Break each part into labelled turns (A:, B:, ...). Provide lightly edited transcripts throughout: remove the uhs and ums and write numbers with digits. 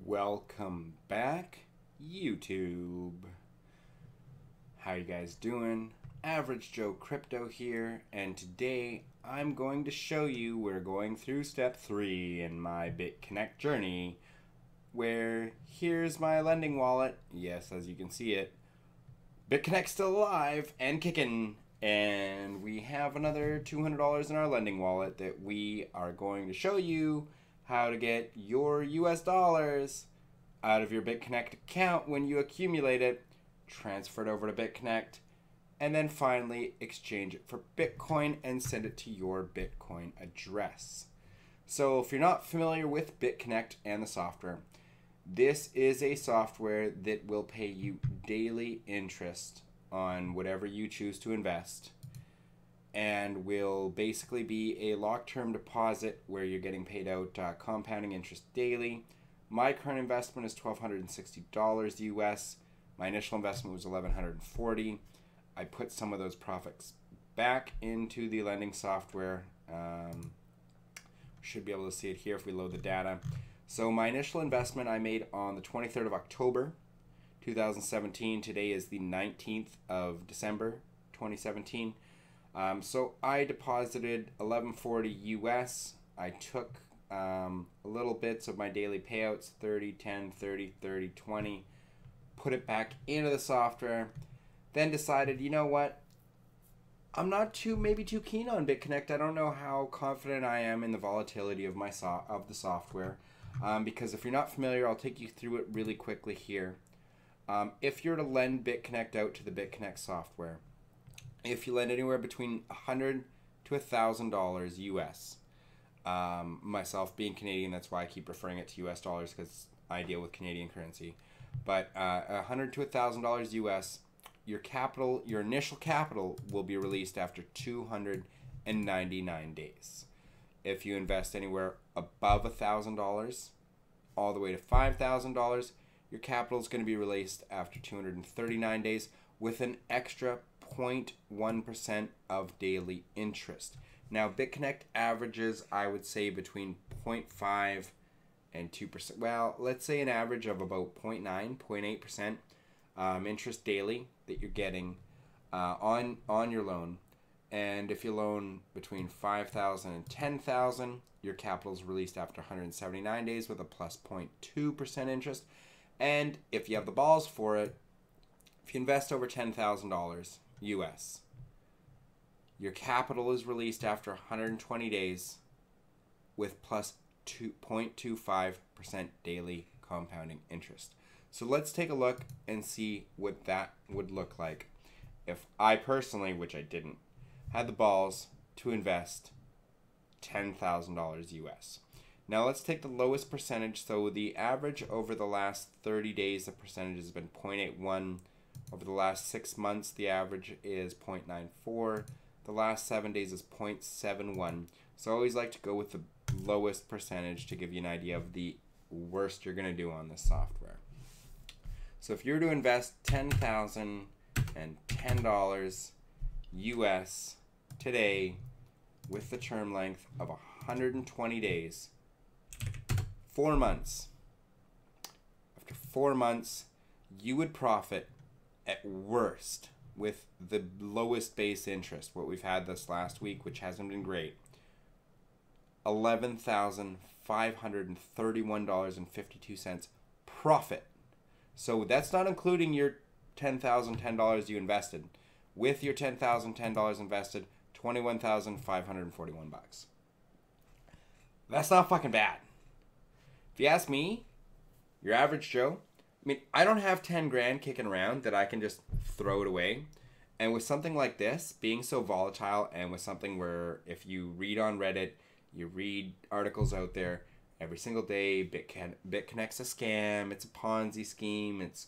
A: Welcome back, YouTube. How you guys doing? Average Joe Crypto here, and today I'm going to show you we're going through step 3 in my Bitconnect journey, where here's my lending wallet. Yes, as you can see it, Bitconnect's still alive and kicking, and we have another $200 in our lending wallet that we are going to show you how to get your US dollars out of your Bitconnect account when you accumulate it, transfer it over to Bitconnect, and then finally exchange it for Bitcoin and send it to your Bitcoin address. So if you're not familiar with Bitconnect and the software, this is a software that will pay you daily interest on whatever you choose to invest, and will basically be a locked-term deposit where you're getting paid out compounding interest daily. My current investment is $1,260 US. My initial investment was $1,140. I put some of those profits back into the lending software. We should be able to see it here if we load the data. So my initial investment I made on the 23rd of October 2017. Today is the 19th of December 2017. So I deposited $1,140 US. I took little bits of my daily payouts, 30, 10, 30, 30, 20, put it back into the software, then decided, you know what, I'm not maybe too keen on Bitconnect. I don't know how confident I am in the volatility of the software, because if you're not familiar, I'll take you through it really quickly here. If you're to lend Bitconnect out to the Bitconnect software, if you lend anywhere between $100 to $1,000 US, myself being Canadian, that's why I keep referring it to US dollars, because I deal with Canadian currency. But $100 to $1,000 US, your initial capital will be released after 299 days. If you invest anywhere above $1,000 all the way to $5,000, your capital is going to be released after 239 days with an extra 0.1% of daily interest. Now, Bitconnect averages, I would say, between 0.5 and 2%. Well, let's say an average of about 0.9, 0.8% interest daily that you're getting on your loan. And if you loan between $5,000 and $10,000, your capital is released after 179 days with a plus 0.2% interest. And if you have the balls for it, if you invest over $10,000 US, your capital is released after 120 days with plus 2.25% daily compounding interest. So let's take a look and see what that would look like if I personally, which I didn't, had the balls to invest $10,000 US. Now let's take the lowest percentage. So the average over the last 30 days, the percentage has been 0.81. Over the last 6 months, the average is 0.94. The last 7 days is 0.71. So I always like to go with the lowest percentage to give you an idea of the worst you're going to do on this software. So if you're to invest $10,010 US today with the term length of 120 days, 4 months, after 4 months, you would profit at worst with the lowest base interest, what we've had this last week, which hasn't been great, $11,531.52 profit. So that's not including your $10,010 you invested. With your $10,010 invested, $21,541. That's not fucking bad. If you ask me, your average Joe, I mean, I don't have 10 grand kicking around that I can just throw it away. And with something like this, being so volatile, and with something where if you read on Reddit, you read articles out there every single day, Bitconnect's a scam, it's a Ponzi scheme, it's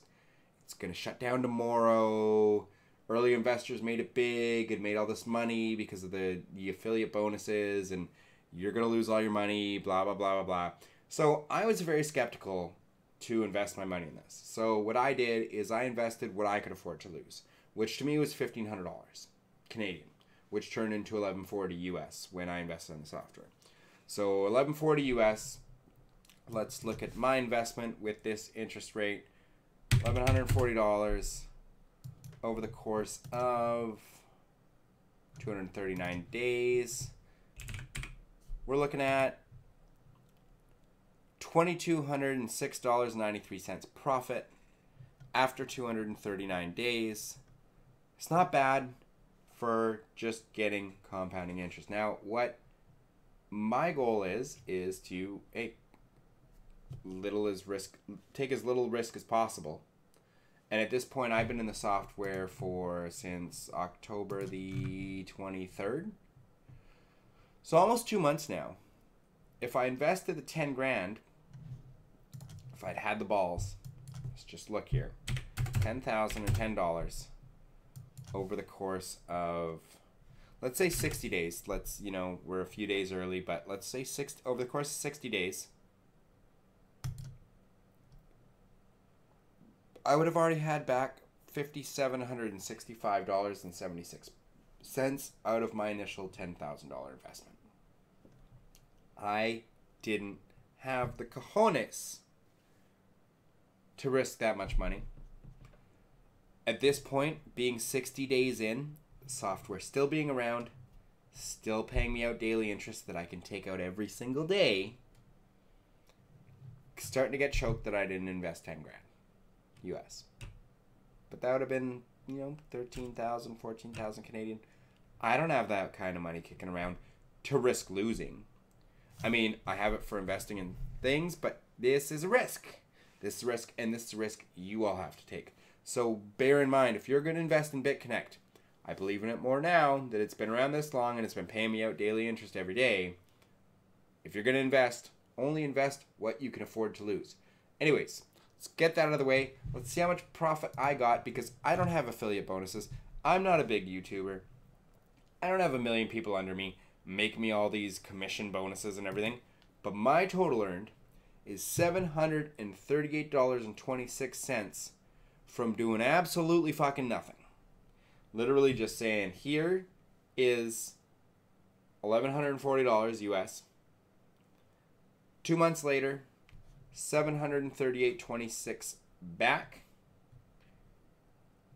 A: going to shut down tomorrow. Early investors made it big and made all this money because of the affiliate bonuses, and you're going to lose all your money, blah, blah, blah, blah, blah. So I was very skeptical to invest my money in this. So what I did is I invested what I could afford to lose, which to me was $1,500 Canadian, which turned into $1,140 US when I invested in the software. So $1,140 US, let's look at my investment with this interest rate, $1,140 over the course of 239 days. We're looking at $2,206.93 profit after 239 days. It's not bad for just getting compounding interest. Now, what my goal is to take as little risk as possible. And at this point, I've been in the software since October the 23rd. So almost 2 months now. If I invested the 10 grand, if I'd had the balls, let's just look here, $10,010 over the course of, let's say 60 days. We're a few days early, but let's say over the course of 60 days, I would have already had back $5,765.76 out of my initial $10,000 investment. I didn't have the cojones to risk that much money. At this point, being 60 days in, the software still being around, still paying me out daily interest that I can take out every single day, starting to get choked that I didn't invest 10 grand US. But that would have been, 13,000, 14,000 Canadian. I don't have that kind of money kicking around to risk losing. I mean, I have it for investing in things, but this is a risk. This is a risk, and this is a risk you all have to take. So bear in mind, if you're going to invest in Bitconnect, I believe in it more now that it's been around this long and it's been paying me out daily interest every day. If you're going to invest, only invest what you can afford to lose. Anyways, let's get that out of the way. Let's see how much profit I got, because I don't have affiliate bonuses. I'm not a big YouTuber. I don't have a million people under me make me all these commission bonuses and everything. But my total earned is $738.26 from doing absolutely fucking nothing. Literally just saying, here is $1,140 US. 2 months later, $738.26 back.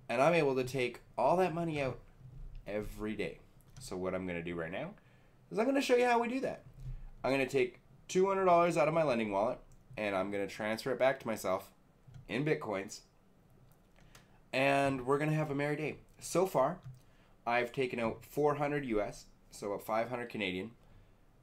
A: And I'm able to take all that money out every day. So what I'm going to do right now is I'm going to show you how we do that. I'm going to take $200 out of my lending wallet and I'm going to transfer it back to myself in Bitcoins. And we're going to have a merry day. So far, I've taken out 400 US, so about 500 Canadian,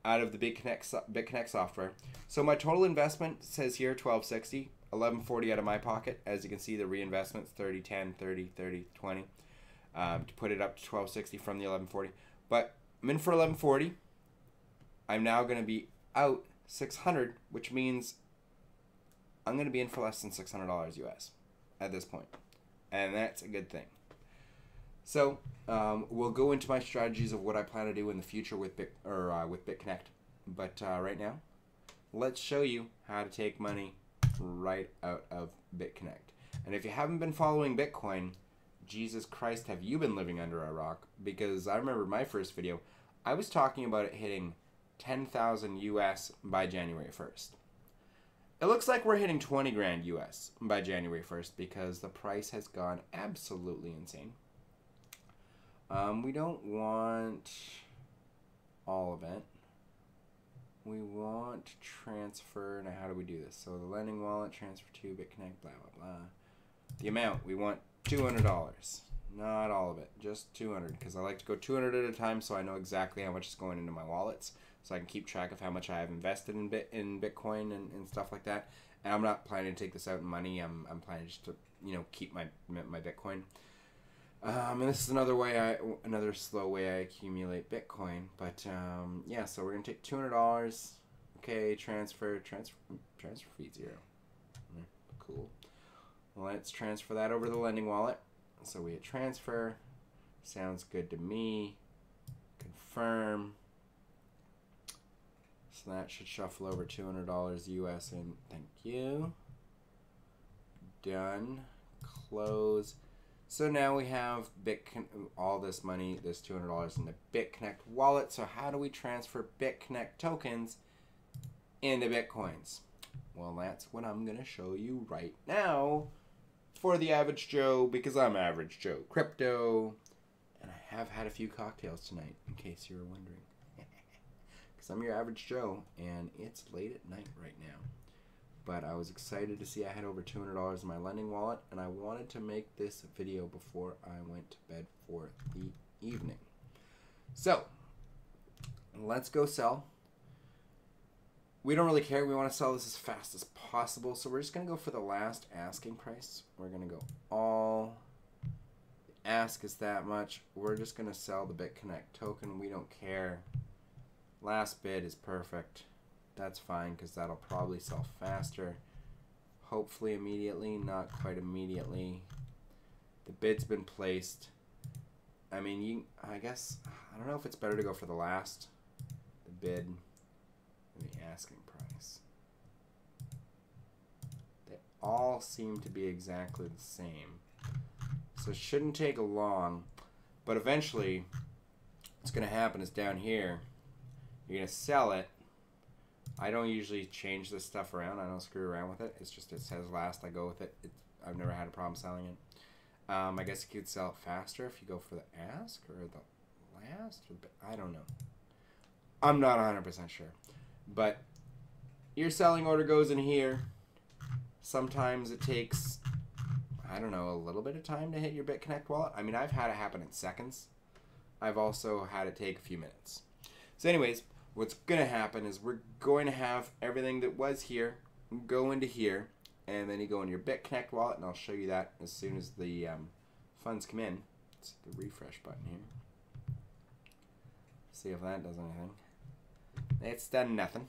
A: out of the Bitconnect software. So my total investment says here $1,260, $1,140 out of my pocket. As you can see, the reinvestment's 30, 10, 30, 30, 20. To put it up to $1,260 from the $1,140. But I'm in for $1,140. I'm now going to be out $600, which means I'm going to be in for less than $600 US at this point. And that's a good thing. So we'll go into my strategies of what I plan to do in the future with Bitconnect. But right now, let's show you how to take money right out of Bitconnect. And if you haven't been following Bitcoin, Jesus Christ, have you been living under a rock? Because I remember my first video, I was talking about it hitting 10,000 US by January 1st. It looks like we're hitting 20 grand US by January 1st because the price has gone absolutely insane. We don't want all of it. We want transfer. Now, how do we do this? So the lending wallet, transfer to Bitconnect, blah, blah, blah. The amount, we want $200. Not all of it, just 200, because I like to go 200 at a time so I know exactly how much is going into my wallets, so I can keep track of how much I have invested in Bitcoin and stuff like that. And I'm not planning to take this out in money. I'm planning just to keep my Bitcoin. And this is another slow way I accumulate Bitcoin. But yeah, so we're gonna take $200. Okay, transfer fee 0. Cool. Let's transfer that over to the lending wallet. So we hit transfer. Sounds good to me. Confirm. So that should shuffle over $200 US in. Thank you. Done. Close. So now we have all this money, this $200 in the Bitconnect wallet. So how do we transfer Bitconnect tokens into Bitcoins? Well, that's what I'm going to show you right now for the Average Joe, because I'm Average Joe Crypto. And I have had a few cocktails tonight, in case you were wondering. Because I'm your Average Joe, and it's late at night right now. But I was excited to see I had over $200 in my lending wallet, and I wanted to make this video before I went to bed for the evening. So, let's go sell. We don't really care. We want to sell this as fast as possible, so we're just going to go for the last asking price. We're going to go all. Ask is that much. We're just going to sell the Bitconnect token. We don't care. Last bid is perfect. That's fine because that'll probably sell faster. Hopefully immediately, not quite immediately. The bid's been placed. I mean, I guess, I don't know if it's better to go for the last, the bid, and the asking price. They all seem to be exactly the same. So it shouldn't take long, but eventually what's going to happen is down here, you're going to sell it. I don't usually change this stuff around. I don't screw around with it. It's just it says last. I go with it. I've never had a problem selling it. I guess you could sell it faster if you go for the ask or the last. I don't know. I'm not 100% sure. But your selling order goes in here. Sometimes it takes, I don't know, a little bit of time to hit your Bitconnect wallet. I mean, I've had it happen in seconds. I've also had it take a few minutes. So anyways, what's going to happen is we're going to have everything that was here go into here, and then you go into your Bitconnect wallet, and I'll show you that as soon as the funds come in. Let's hit the refresh button here. See if that does anything. It's done nothing.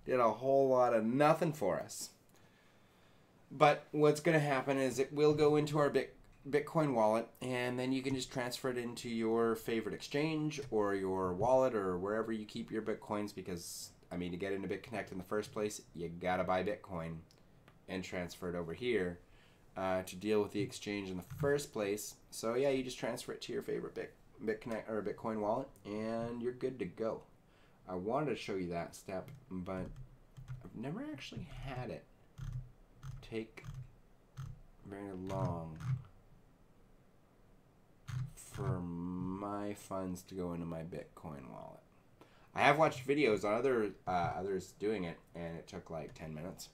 A: Did a whole lot of nothing for us. But what's going to happen is it will go into our Bitcoin wallet, and then you can just transfer it into your favorite exchange or your wallet or wherever you keep your Bitcoins, because, I mean, to get into Bitconnect in the first place, you got to buy Bitcoin and transfer it over here to deal with the exchange in the first place. So, yeah, you just transfer it to your favorite Bitconnect or Bitcoin wallet, and you're good to go. I wanted to show you that step, but I've never actually had it take very long for my funds to go into my Bitcoin wallet. I have watched videos on others doing it, and it took like 10 minutes.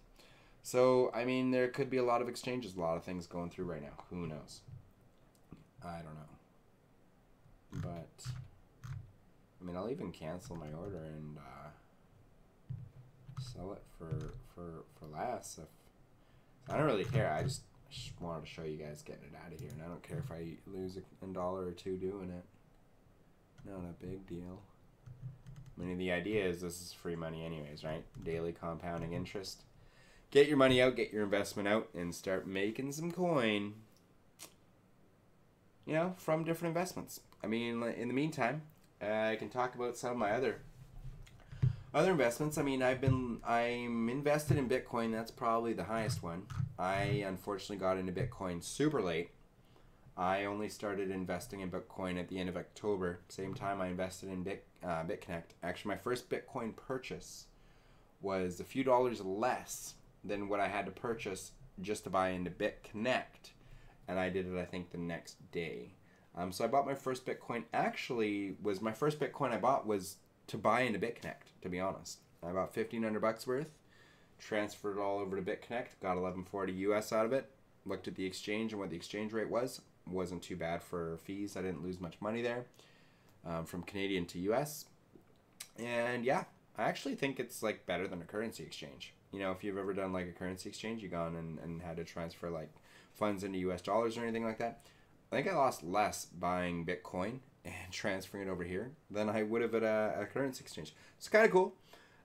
A: So, I mean, there could be a lot of exchanges, a lot of things going through right now. Who knows? I don't know. But, I mean, I'll even cancel my order and sell it for less. I don't really care. I just wanted to show you guys getting it out of here, and I don't care if I lose a dollar or two doing it. Not a big deal. I mean, the idea is this is free money anyways, right? Daily compounding interest. Get your money out, get your investment out, and start making some coin, you know, from different investments. I mean, in the meantime, I can talk about some of my other investments. I mean, I'm invested in Bitcoin. That's probably the highest one. I unfortunately got into Bitcoin super late. I only started investing in Bitcoin at the end of October. Same time I invested in Bitconnect. Actually, my first Bitcoin purchase was a few dollars less than what I had to purchase just to buy into Bitconnect. And I did it, I think, the next day. So I bought my first Bitcoin. Actually, my first Bitcoin I bought was to buy into Bitconnect, to be honest. I bought $1,500 worth, transferred it all over to Bitconnect, got $11.40 US out of it, looked at the exchange and what the exchange rate was. Wasn't too bad for fees. I didn't lose much money there from Canadian to US. And yeah, I actually think it's like better than a currency exchange. You know, if you've ever done like a currency exchange, you've gone and had to transfer like funds into US dollars or anything like that. I think I lost less buying Bitcoin and transferring it over here than I would have at a currency exchange. It's kind of cool.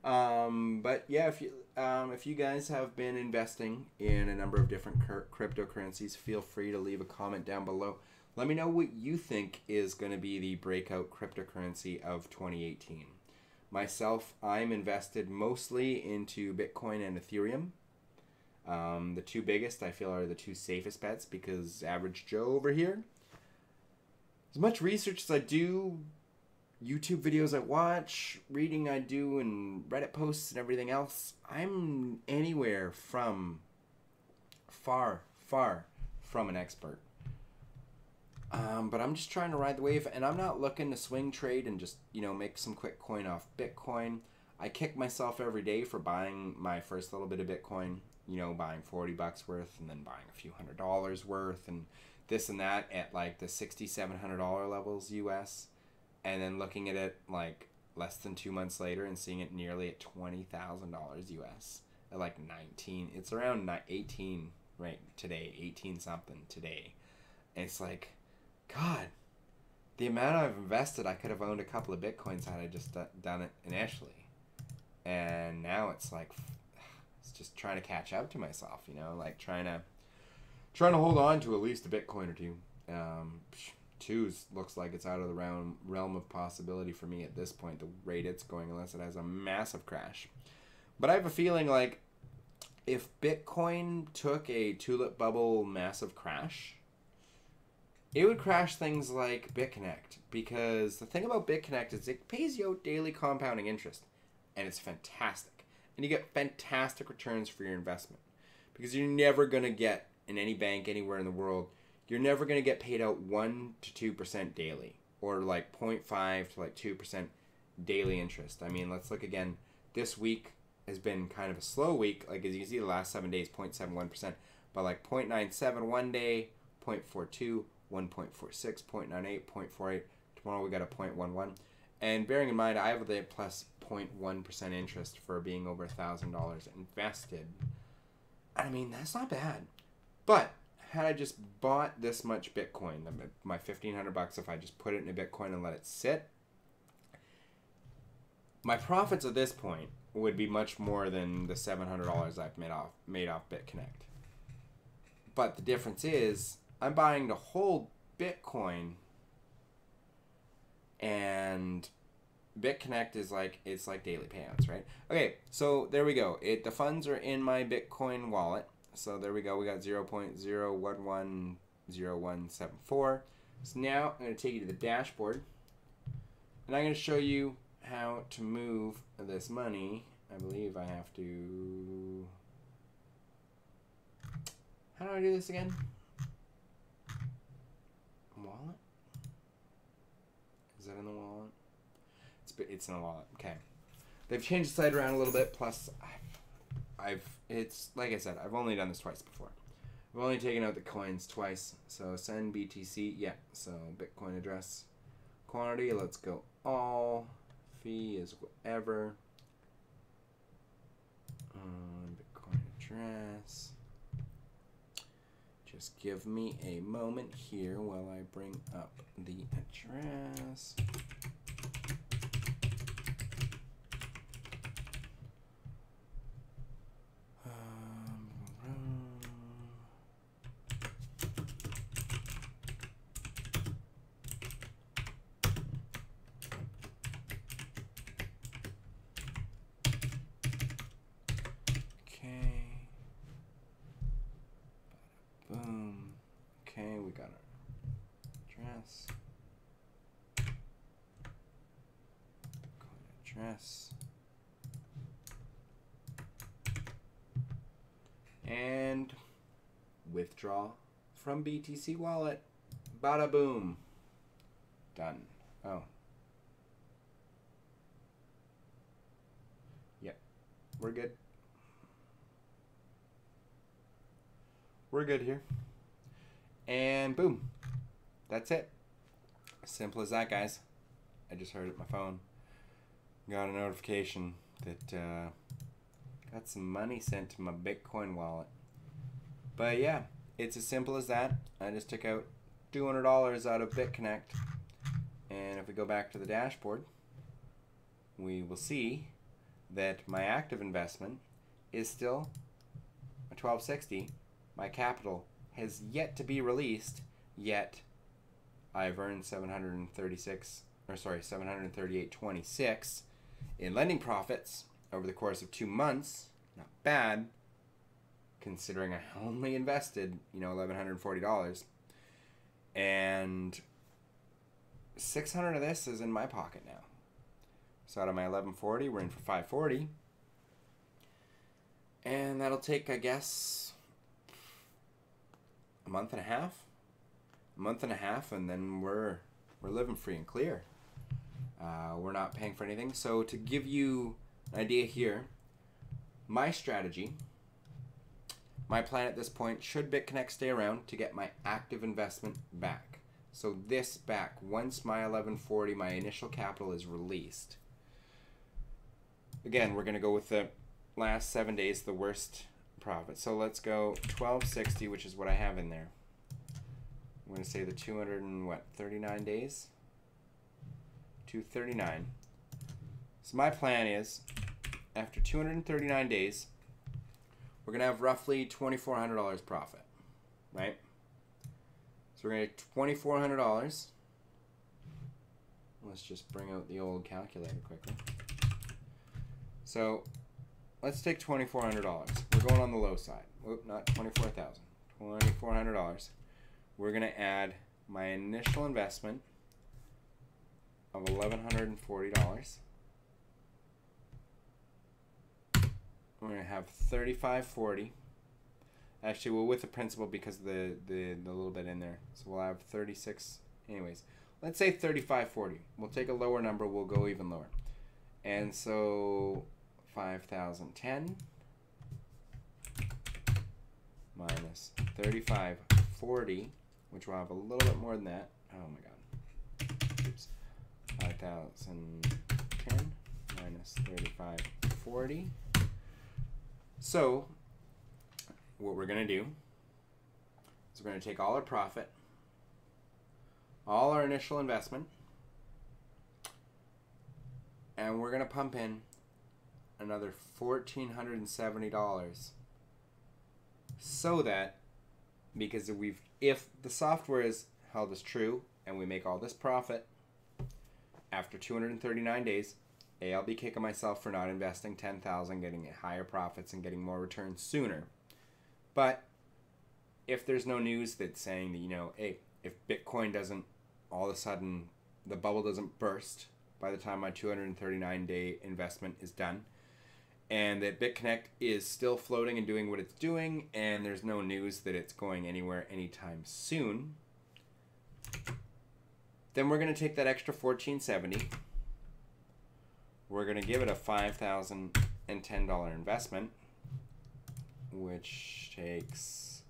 A: But yeah, if you guys have been investing in a number of different cryptocurrencies, feel free to leave a comment down below. Let me know what you think is going to be the breakout cryptocurrency of 2018. Myself, I'm invested mostly into Bitcoin and Ethereum. The two biggest, I feel, are the two safest bets, because Average Joe over here, as much research as I do YouTube videos I watch, reading I do, and Reddit posts and everything else, I'm anywhere from far from an expert. But I'm just trying to ride the wave, and I'm not looking to swing trade and just, make some quick coin off Bitcoin. I kick myself every day for buying my first little bit of Bitcoin, buying $40 worth and then buying a few $100 worth and this and that at like the $6,700 levels US, and then looking at it like less than 2 months later and seeing it nearly at $20,000 US at like 19. It's around 18 right today, 18 something today. And it's like, God, the amount I've invested, I could have owned a couple of Bitcoins had I just done it initially. And now it's like, it's just trying to catch up to myself, like trying to hold on to at least a Bitcoin or two. Two's looks like it's out of the realm of possibility for me at this point, the rate it's going, unless it has a massive crash. But I have a feeling like if Bitcoin took a tulip bubble massive crash, it would crash things like Bitconnect, because the thing about Bitconnect is it pays you out daily compounding interest, and it's fantastic. And you get fantastic returns for your investment, because you're never going to get, in any bank anywhere in the world, you're never going to get paid out 1 to 2% daily, or like 0.5 to like 2% daily interest. I mean, let's look again. This week has been kind of a slow week. Like, as you can see, the last 7 days, 0.71%, but like 0.97 one day, 0.42, 1.46, 0.98, 0.48. Tomorrow we got a 0.11. And bearing in mind, I have the plus 0.1% interest for being over $1,000 invested. I mean, that's not bad. But had I just bought this much Bitcoin, my $1,500, if I just put it in a Bitcoin and let it sit, my profits at this point would be much more than the $700 I've made off Bitconnect. But the difference is, I'm buying to hold Bitcoin, and Bitconnect is like, it's like daily payouts, right? Okay, so there we go. The funds are in my Bitcoin wallet. So there we go. We got 0.0110174. So now I'm going to take you to the dashboard, and I'm going to show you how to move this money. I believe I have to... How do I do this again? Wallet? Is that in the wallet? It's in the wallet. Okay. They've changed the site around a little bit. Plus, it's like I said, I've only done this twice before. I've only taken out the coins twice. So send BTC. Yeah. So Bitcoin address, quantity. Let's go all. Fee is whatever. Bitcoin address. Just give me a moment here while I bring up the address. Boom. Okay, we got our address. Address. And withdraw from BTC wallet. Bada boom. Done. Oh. Yep. We're good. We're good here. And boom. That's it. Simple as that, guys. I just heard it on my phone. Got a notification that got some money sent to my Bitcoin wallet. But yeah, it's as simple as that. I just took out $200 out of Bitconnect. And if we go back to the dashboard, we will see that my active investment is still a 1260. My capital has yet to be released, yet I've earned 738.26 in lending profits over the course of 2 months. Not bad, considering I only invested, $1,140. And 600 of this is in my pocket now. So out of my 1140, we're in for 540. And that'll take, I guess, a month and a half. And then we're living free and clear. We're not paying for anything. So to give you an idea here, my strategy, my plan at this point, should Bitconnect stay around, to get my active investment back. So this back, once my 1140, my initial capital is released. Again, we're going to go with the last 7 days, the worst profit. So let's go 1260, which is what I have in there. I'm going to say the 239 days? 239. So my plan is, after 239 days, we're going to have roughly $2,400 profit, right? So we're going to get $2,400. Let's just bring out the old calculator quickly. So let's take $2,400. We're going on the low side. Oop, not 24,000. $2,400. We're going to add my initial investment of $1,140. We're going to have $3,540. Actually, we'll with the principal because the little bit in there. So we'll have 36. Anyways, let's say $3,540. We'll take a lower number. We'll go even lower. And so 5,010 minus 3,540, which will have a little bit more than that. Oh my God. Oops. 5,010 minus 3,540. So what we're going to do is we're going to take all our profit, all our initial investment, and we're going to pump in another $1,470, so that, because if the software is held as true and we make all this profit after 239 days, I'll be kicking myself for not investing 10,000, getting higher profits and getting more returns sooner. But if there's no news that's saying that, you know, hey, if Bitcoin doesn't, all of a sudden, the bubble doesn't burst by the time my 239-day investment is done, and that Bitconnect is still floating and doing what it's doing, and there's no news that it's going anywhere anytime soon, then we're going to take that extra $1,470. We're going to give it a $5,010 investment, which takes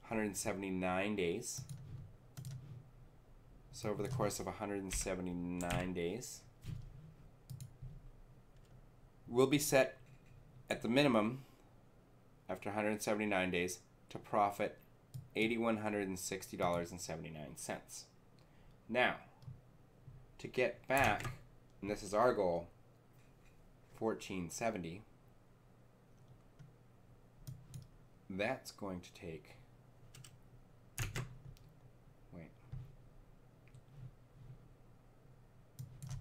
A: 179 days. So over the course of 179 days, we'll be set at the minimum after 179 days to profit $8,160.79. Now, to get back, and this is our goal, 1470, that's going to take,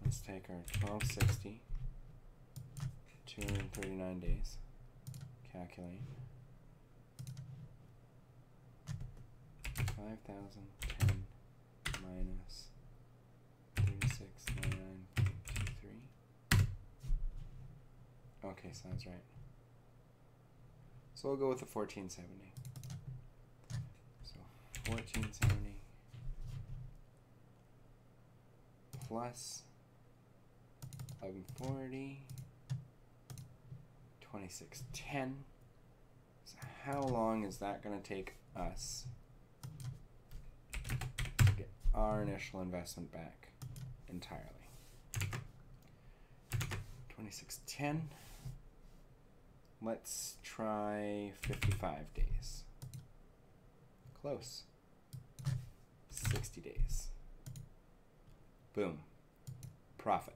A: let's take our 1260, 239 days, calculate, 5,010 minus 3699.23. Okay, sounds right. So we'll go with the 1470. So 1470 plus 1140, 2610. So how long is that going to take us to get our initial investment back entirely? 2610. Let's try 55 days. Close. 60 days. Boom. Profit.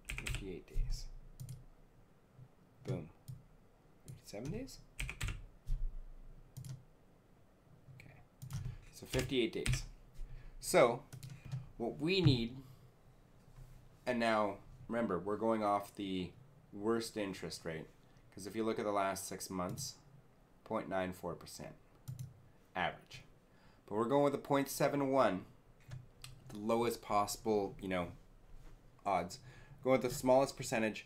A: 58 days. Boom. 57 days? Okay. So 58 days. So, what we need, and now, remember, we're going off the worst interest rate, because if you look at the last 6 months, 0.94% average. But we're going with a 0.71 the lowest possible, odds. Go with the smallest percentage.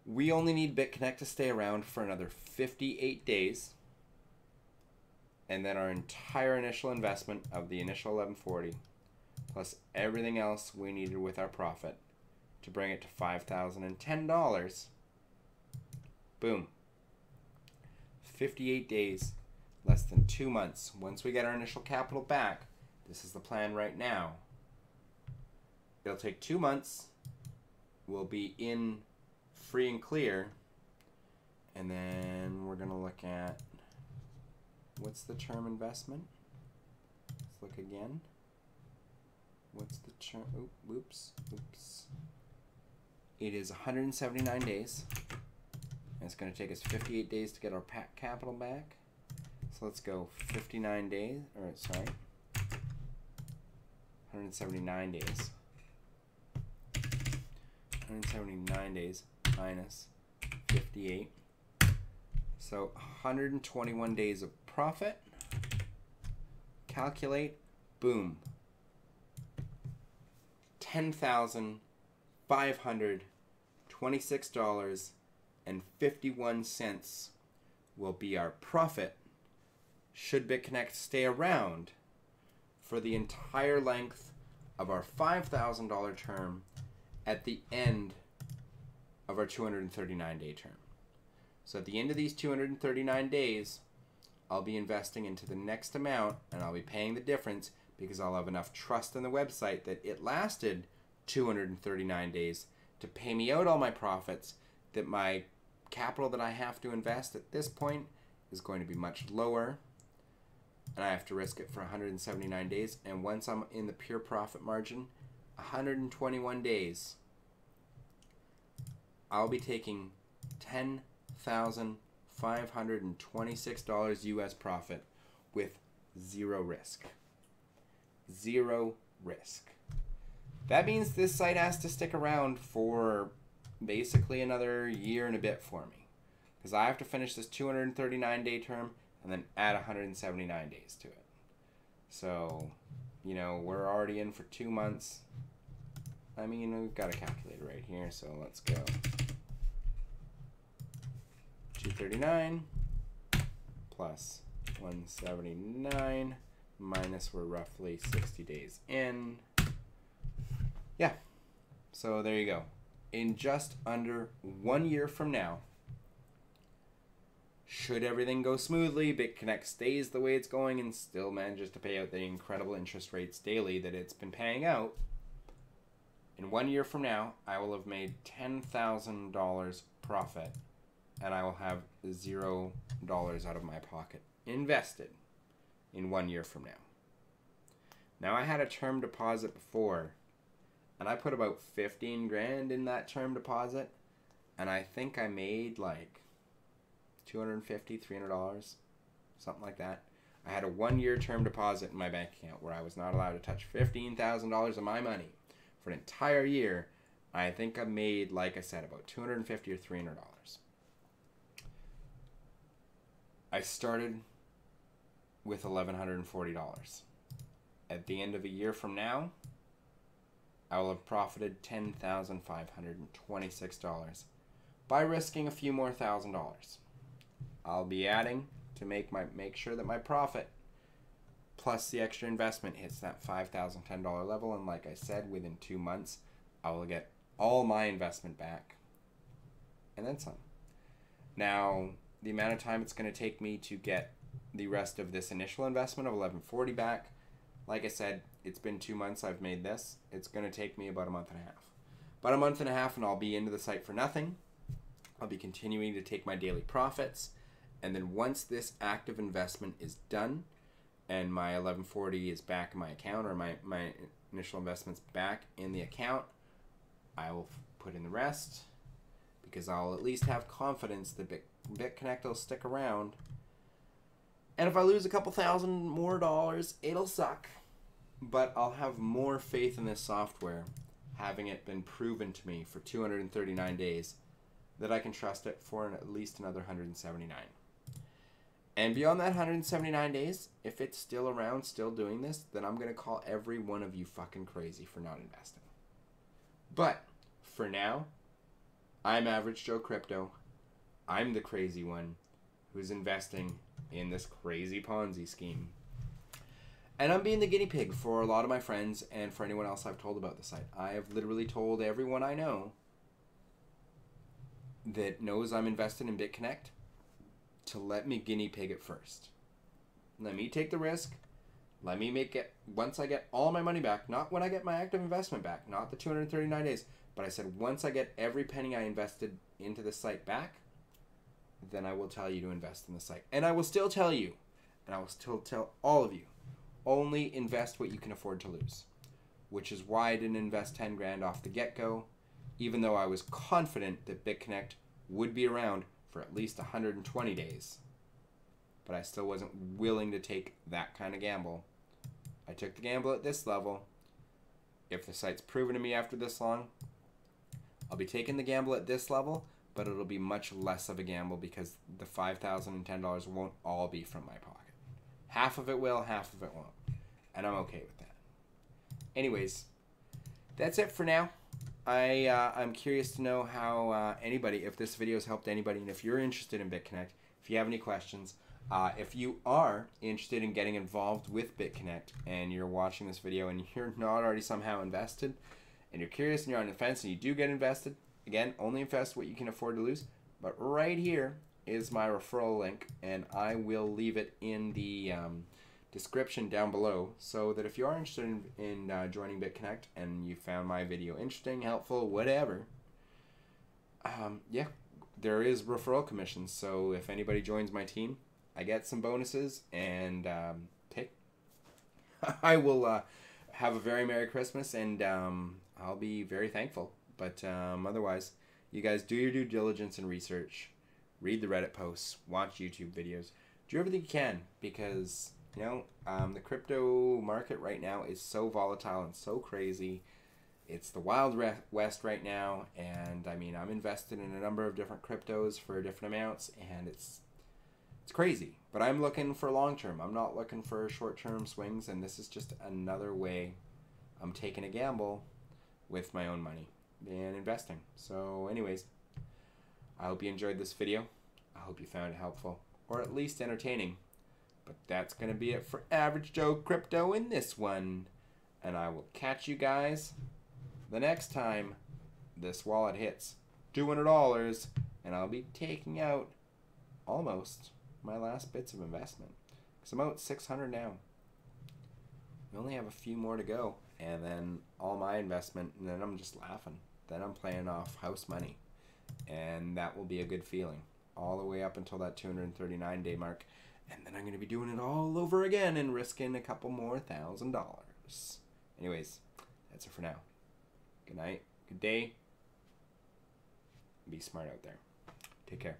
A: We only need Bitconnect to stay around for another 58 days. And then our entire initial investment of the initial 1140 plus everything else we needed with our profit to bring it to $5,010. Boom. 58 days, less than 2 months. Once we get our initial capital back, this is the plan right now. It'll take 2 months. We'll be in free and clear. And then we're going to look at, what's the term investment? Let's look again. What's the term? Oops. It is 179 days. And it's going to take us 58 days to get our capital back. So let's go 59 days, 179 days. 179 days minus 58. So 121 days of profit. Calculate. Boom. $10,526.51 will be our profit should Bitconnect stay around for the entire length of our $5,000 term at the end of our 239-day term. So at the end of these 239 days, I'll be investing into the next amount, and I'll be paying the difference because I'll have enough trust in the website that it lasted 239 days to pay me out all my profits, that my capital that I have to invest at this point is going to be much lower, and I have to risk it for 179 days. And once I'm in the pure profit margin, 121 days, I'll be taking $10,526 US profit with zero risk. Zero risk. That means this site has to stick around for basically another year and a bit for me, because I have to finish this 239-day term and then add 179 days to it. So, we're already in for 2 months. I mean, we've got a calculator right here, so let's go. 239 plus 179 minus, we're roughly 60 days in. Yeah, so there you go. In just under 1 year from now, should everything go smoothly, Bitconnect stays the way it's going and still manages to pay out the incredible interest rates daily that it's been paying out, in 1 year from now, I will have made $10,000 profit, and I will have $0 out of my pocket invested in 1 year from now. Now, I had a term deposit before, and I put about 15 grand in that term deposit, and I think I made like $250, $300, something like that. I had a 1 year term deposit in my bank account where I was not allowed to touch $15,000 of my money for an entire year. I think I made, like I said, about $250 or $300. I started with $1,140. At the end of a year from now, I will have profited $10,526 by risking a few more $1,000. I'll be adding to make sure that my profit plus the extra investment hits that $5,010 level, and like I said, within 2 months, I will get all my investment back and then some. Now, the amount of time it's going to take me to get the rest of this initial investment of $1,140 back, like I said, it's been 2 months I've made this. It's going to take me about a month and a half. About a month and a half and I'll be into the site for nothing. I'll be continuing to take my daily profits. And then once this active investment is done and my $1,140 is back in my account, or my initial investment's back in the account, I will put in the rest, because I'll at least have confidence that Bitconnect will stick around. And if I lose a couple $1,000 more dollars, it'll suck. But I'll have more faith in this software, having it been proven to me for 239 days, that I can trust it for at least another 179. And beyond that 179 days, if it's still around, still doing this, then I'm going to call every one of you fucking crazy for not investing. But for now, I'm Average Joe Crypto. I'm the crazy one who's investing in this crazy Ponzi scheme. And I'm being the guinea pig for a lot of my friends and for anyone else I've told about the site. I have literally told everyone I know that knows I'm invested in Bitconnect to let me guinea pig it first. Let me take the risk. Let me make it, once I get all my money back, not when I get my active investment back, not the 239 days, but I said once I get every penny I invested into the site back, then I will tell you to invest in the site. And I will still tell you, and I will still tell all of you, only invest what you can afford to lose. Which is why I didn't invest 10 grand off the get-go, even though I was confident that Bitconnect would be around for at least 120 days. But I still wasn't willing to take that kind of gamble. I took the gamble at this level. If the site's proven to me after this long, I'll be taking the gamble at this level, but it'll be much less of a gamble because the $5,010 won't all be from my pocket. Half of it will, half of it won't. And I'm okay with that. Anyways, that's it for now. I'm curious to know how anybody, if this video has helped anybody, and if you're interested in Bitconnect, if you have any questions, if you are interested in getting involved with Bitconnect and you're watching this video and you're not already somehow invested, and you're curious and you're on the fence and you do get invested, again, only invest what you can afford to lose. But right here is my referral link, and I will leave it in the description down below, so that if you are interested in joining Bitconnect and you found my video interesting, helpful, whatever, yeah, there is referral commissions. So if anybody joins my team, I get some bonuses, and hey, I will have a very Merry Christmas, and I'll be very thankful. But otherwise, you guys do your due diligence and research. Read the Reddit posts, watch YouTube videos, do everything you can, because, you know, the crypto market right now is so volatile and so crazy. It's the Wild West right now, and I mean, I'm invested in a number of different cryptos for different amounts, and it's crazy. But I'm looking for long term. I'm not looking for short term swings, and this is just another way I'm taking a gamble with my own money and investing. So anyways, I hope you enjoyed this video. I hope you found it helpful, or at least entertaining. But that's going to be it for Average Joe Crypto in this one. And I will catch you guys the next time this wallet hits $200, and I'll be taking out almost my last bits of investment. Because I'm out 600 now. We only have a few more to go, and then all my investment, and then I'm just laughing. Then I'm playing off house money. And that will be a good feeling all the way up until that 239 day mark, and then I'm going to be doing it all over again and risking a couple more $1,000. Anyways, that's it for now. Good night, good day. Be smart out there. Take care.